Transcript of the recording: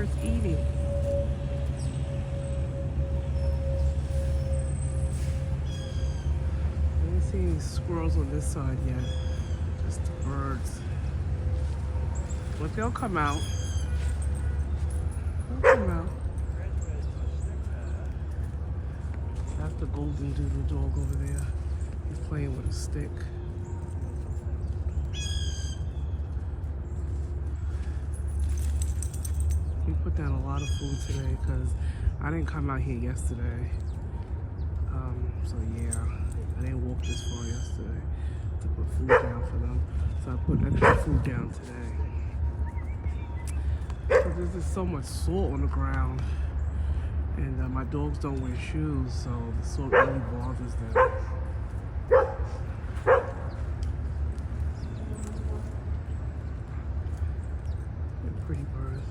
birds eating? I didn't see any squirrels on this side yet. Just the birds. But they'll come out. They'll come out. That's the golden doodle dog over there. He's playing with a stick. We put down a lot of food today because I didn't come out here yesterday. So yeah, I didn't walk this far yesterday to put food down for them. So I put extra food down today. So there's just so much salt on the ground. And my dogs don't wear shoes, so the salt really bothers them. They're pretty birds.